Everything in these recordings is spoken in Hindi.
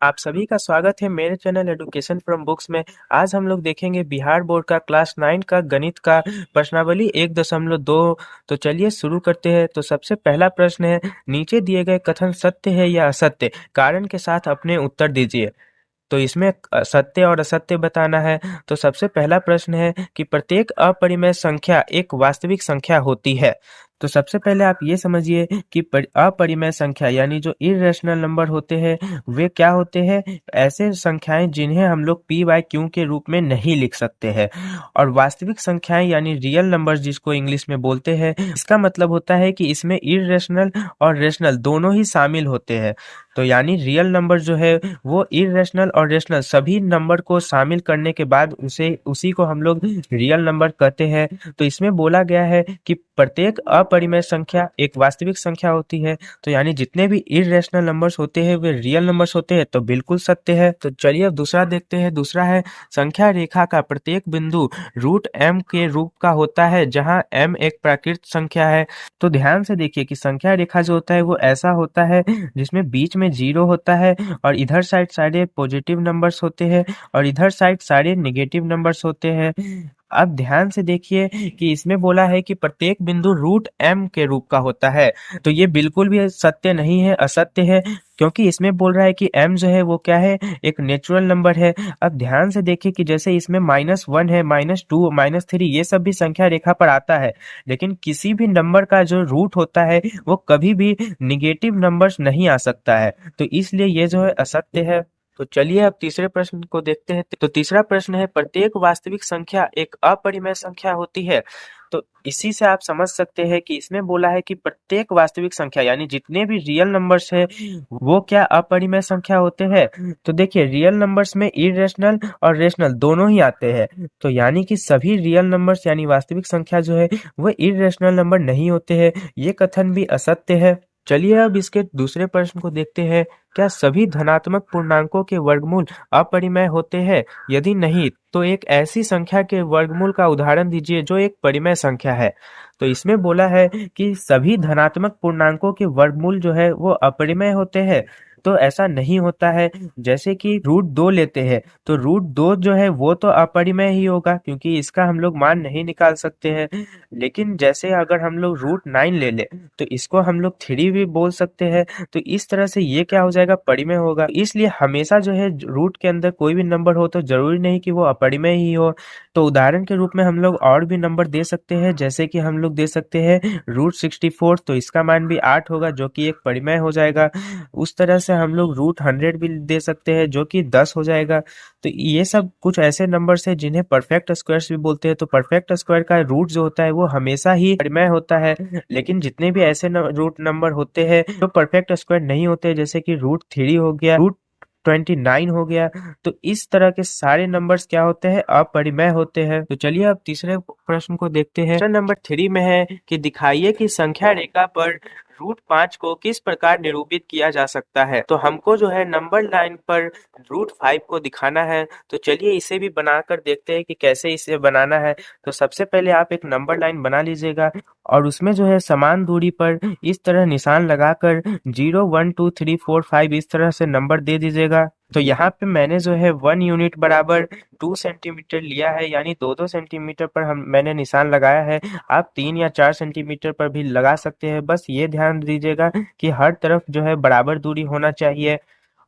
आप सभी का स्वागत है मेरे चैनल एजुकेशन फ्रॉम बुक्स में। आज हम लोग देखेंगे बिहार बोर्ड का क्लास 9 का गणित का प्रश्नावली 1.2। तो चलिए शुरू करते हैं। तो सबसे पहला प्रश्न है, नीचे दिए गए कथन सत्य है या असत्य, कारण के साथ अपने उत्तर दीजिए। तो इसमें सत्य और असत्य बताना है। तो सबसे पहला प्रश्न है कि प्रत्येक अपरिमेय संख्या एक वास्तविक संख्या होती है। तो सबसे पहले आप ये समझिए कि अपरिमेय संख्या यानी जो इरेशनल नंबर होते हैं वे क्या होते हैं? ऐसे संख्याएं जिन्हें हम लोग पी बाय क्यू के रूप में नहीं लिख सकते हैं। और वास्तविक संख्याएं यानी रियल नंबर जिसको इंग्लिश में बोलते हैं, इसका मतलब होता है कि इसमें इरेशनल और रेशनल दोनों ही शामिल होते हैं। तो यानी रियल नंबर जो है वो इरेशनल और रेशनल सभी नंबर को शामिल करने के बाद उसी को हम लोग रियल नंबर कहते हैं। तो इसमें बोला गया है कि प्रत्येक अपरिमेय संख्या एक वास्तविक संख्या होती है। तो यानी जितने भी इरेशनल नंबर्स होते हैं वे रियल नंबर्स होते हैं। तो बिल्कुल सत्य है। तो चलिए अब दूसरा देखते हैं। दूसरा है, संख्या रेखा का प्रत्येक बिंदु रूट एम के रूप का होता है जहां एम एक प्राकृत संख्या है। तो ध्यान से देखिए कि संख्या रेखा जो होता है वो ऐसा होता है जिसमें बीच में जीरो होता है और इधर साइड सारे पॉजिटिव नंबर्स होते हैं और इधर साइड सारे नेगेटिव नंबर्स होते हैं। अब ध्यान से देखिए कि इसमें बोला है कि प्रत्येक बिंदु रूट एम के रूप का होता है। तो ये बिल्कुल भी सत्य नहीं है, असत्य है, क्योंकि इसमें बोल रहा है कि m जो है वो क्या है, एक नेचुरल नंबर है। अब ध्यान से देखिए कि जैसे इसमें -1 है, -2, -3 ये सब भी संख्या रेखा पर आता है, लेकिन किसी भी नंबर का जो रूट होता है वो कभी भी निगेटिव नंबर्स नहीं आ सकता है। तो इसलिए ये जो है असत्य है। तो चलिए अब तीसरे प्रश्न को देखते हैं। तो तीसरा प्रश्न है, प्रत्येक वास्तविक संख्या एक अपरिमेय संख्या होती है। तो इसी से आप समझ सकते हैं कि इसमें बोला है कि प्रत्येक वास्तविक संख्या यानी जितने भी रियल नंबर्स है वो क्या अपरिमेय संख्या होते हैं। तो देखिए रियल नंबर्स में इरेशनल और रेशनल दोनों ही आते हैं। तो यानी कि सभी रियल नंबर्स यानी वास्तविक संख्या जो है वो इरेशनल नंबर नहीं होते हैं। ये कथन भी असत्य है। चलिए अब इसके दूसरे प्रश्न को देखते हैं। क्या सभी धनात्मक पूर्णांकों के वर्गमूल अपरिमेय होते हैं? यदि नहीं तो एक ऐसी संख्या के वर्गमूल का उदाहरण दीजिए जो एक परिमेय संख्या है। तो इसमें बोला है कि सभी धनात्मक पूर्णांकों के वर्गमूल जो है वो अपरिमेय होते हैं। तो ऐसा नहीं होता है। जैसे कि √2 लेते हैं तो √2 जो है वो तो अपरिमेय ही होगा क्योंकि इसका हम लोग मान नहीं निकाल सकते हैं। लेकिन जैसे अगर हम लोग √9 ले ले तो इसको हम लोग 3 भी बोल सकते हैं। तो इस तरह से ये क्या हो जाएगा, परिमेय होगा। इसलिए हमेशा जो है रूट के अंदर कोई भी नंबर हो तो जरूरी नहीं कि वो अपरिमेय ही हो। तो उदाहरण के रूप में हम लोग और भी नंबर दे सकते हैं, जैसे कि हम लोग दे सकते हैं √64, तो इसका मान भी 8 होगा जो कि एक परिमेय हो जाएगा। उस तरह से हम लोग √100 भी दे सकते हैं जो कि 10 हो जाएगा। तो ये सब कुछ ऐसे नंबर्स हैं जिन्हें परफेक्ट स्क्वायर्स भी बोलते हैं। तो परफेक्ट स्क्वायर का रूट जो होता है वो हमेशा ही परिमेय होता है। लेकिन जितने भी ऐसे रूट नंबर होते हैं जो परफेक्ट स्क्वायर नहीं होते, जैसे कि √3 हो गया, √29 हो गया, तो इस तरह के सारे नंबर्स क्या होते हैं, अपरिमेय होते हैं। तो चलिए अब तीसरे प्रश्न को देखते हैं। प्रश्न नंबर 3 में है कि दिखाइए कि संख्या रेखा पर √5 को किस प्रकार निरूपित किया जा सकता है। तो हमको जो है नंबर लाइन पर √5 को दिखाना है। तो चलिए इसे भी बनाकर देखते हैं कि कैसे इसे बनाना है। तो सबसे पहले आप एक नंबर लाइन बना लीजिएगा और उसमें जो है समान दूरी पर इस तरह निशान लगाकर 0, 1, 2, 3, 4, 5 इस तरह से नंबर दे दीजिएगा। तो यहाँ पे मैंने जो है 1 यूनिट बराबर 2 सेंटीमीटर लिया है, यानी 2-2 सेंटीमीटर पर मैंने निशान लगाया है। आप 3 या 4 सेंटीमीटर पर भी लगा सकते हैं। बस ये ध्यान दीजिएगा कि हर तरफ जो है बराबर दूरी होना चाहिए।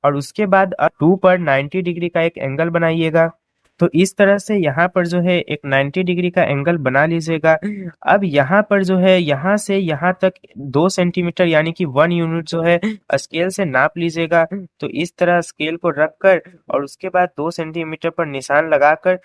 और उसके बाद 2 पर 90 डिग्री का एक एंगल बनाइएगा। तो इस तरह से यहाँ पर जो है एक 90 डिग्री का एंगल बना लीजिएगा। अब यहाँ पर जो है यहाँ से यहाँ तक 2 सेंटीमीटर यानी कि 1 यूनिट जो है स्केल से नाप लीजिएगा। तो इस तरह स्केल को रखकर और उसके बाद 2 सेंटीमीटर पर निशान लगाकर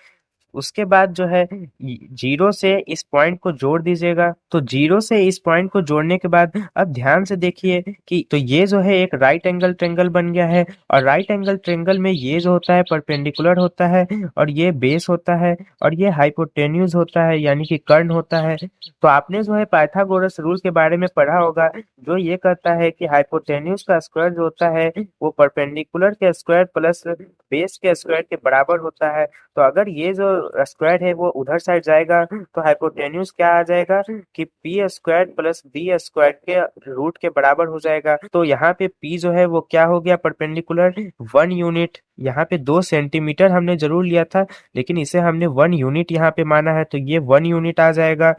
उसके बाद जो है जीरो से इस पॉइंट को जोड़ दीजिएगा। तो जीरो से इस पॉइंट को जोड़ने के बाद अब ध्यान से देखिए कि तो ये जो है एक राइट एंगल ट्रेंगल बन गया है। और राइट एंगल ट्रेंगल में ये जो होता है परपेंडिकुलर होता है और ये बेस होता है और ये हाइपोटेन्यूज होता है यानी कि कर्ण होता है। तो आपने जो है पाइथागोरस रूल के बारे में पढ़ा होगा, जो ये कहता है कि हाइपोटेन्यूज का स्क्वायर जो होता है वो परपेंडिकुलर के स्क्वायर प्लस बेस के स्क्वायर के बराबर होता है। तो अगर ये जो जो स्क्वायर है वो उधर साइड जाएगा, तो हाइपोटेन्यूज क्या आ जाएगा कि P square plus B square के रूट के बराबर हो जाएगा। तो यहाँ पे पी जो है वो क्या हो गया, परपेंडिकुलर 1 यूनिट। यहाँ पे 2 सेंटीमीटर हमने जरूर लिया था, लेकिन इसे हमने 1 यूनिट यहाँ पे माना है, तो ये 1 यूनिट आ जाएगा।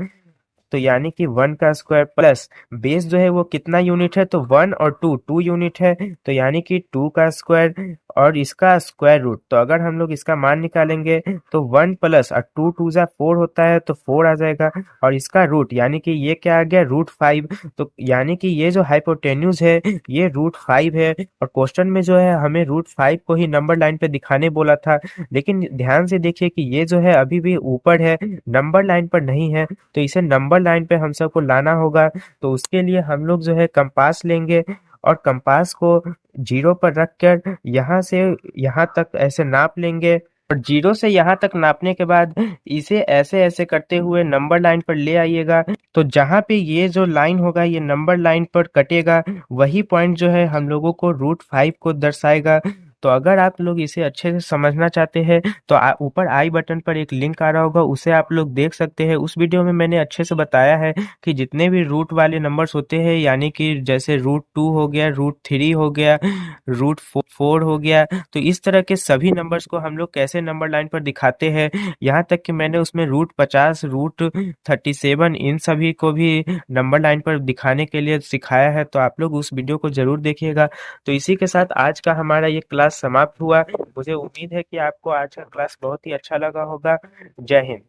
तो यानी कि 1 का स्क्वायर प्लस बेस जो है वो कितना यूनिट है, तो 1 और 2 2 यूनिट है, तो यानी कि 2 का स्क्वायर और इसका स्क्वायर रूट। तो अगर हम लोग इसका मान निकालेंगे तो 1 प्लस 2 2 जा 4 होता है, तो 4 आ जाएगा। और इसका रूट यानी कि ये क्या आ गया, √5। तो यानी कि ये जो हाइपोटेन्यूज है ये √5 है। और क्वेश्चन में जो है हमें √5 को ही नंबर लाइन पे दिखाने बोला था, लेकिन ध्यान से देखिए कि ये जो है अभी भी ऊपर है, नंबर लाइन पर नहीं है। तो इसे नंबर लाइन पे हम सबको लाना होगा। तो उसके लिए हम लोग जो है कंपास लेंगे और कंपास को 0 पर रखकर यहाँ से यहाँ तक ऐसे नाप लेंगे। और 0 से यहाँ तक नापने के बाद इसे ऐसे ऐसे करते हुए नंबर लाइन पर ले आइएगा। तो जहाँ पे ये जो लाइन होगा ये नंबर लाइन पर कटेगा, वही पॉइंट जो है हम लोगों को √5 को दर्शाएगा। तो अगर आप लोग इसे अच्छे से समझना चाहते हैं तो ऊपर आई बटन पर एक लिंक आ रहा होगा, उसे आप लोग देख सकते हैं। उस वीडियो में मैंने अच्छे से बताया है कि जितने भी रूट वाले नंबर्स होते हैं, यानी कि जैसे √2 हो गया, √3 हो गया, √4 हो गया, तो इस तरह के सभी नंबर्स को हम लोग कैसे नंबर लाइन पर दिखाते हैं। यहाँ तक कि मैंने उसमें √50, √37 इन सभी को भी नंबर लाइन पर दिखाने के लिए सिखाया है। तो आप लोग उस वीडियो को जरूर देखिएगा। तो इसी के साथ आज का हमारा ये क्लास समाप्त हुआ। मुझे उम्मीद है कि आपको आज का क्लास बहुत ही अच्छा लगा होगा। जय हिंद।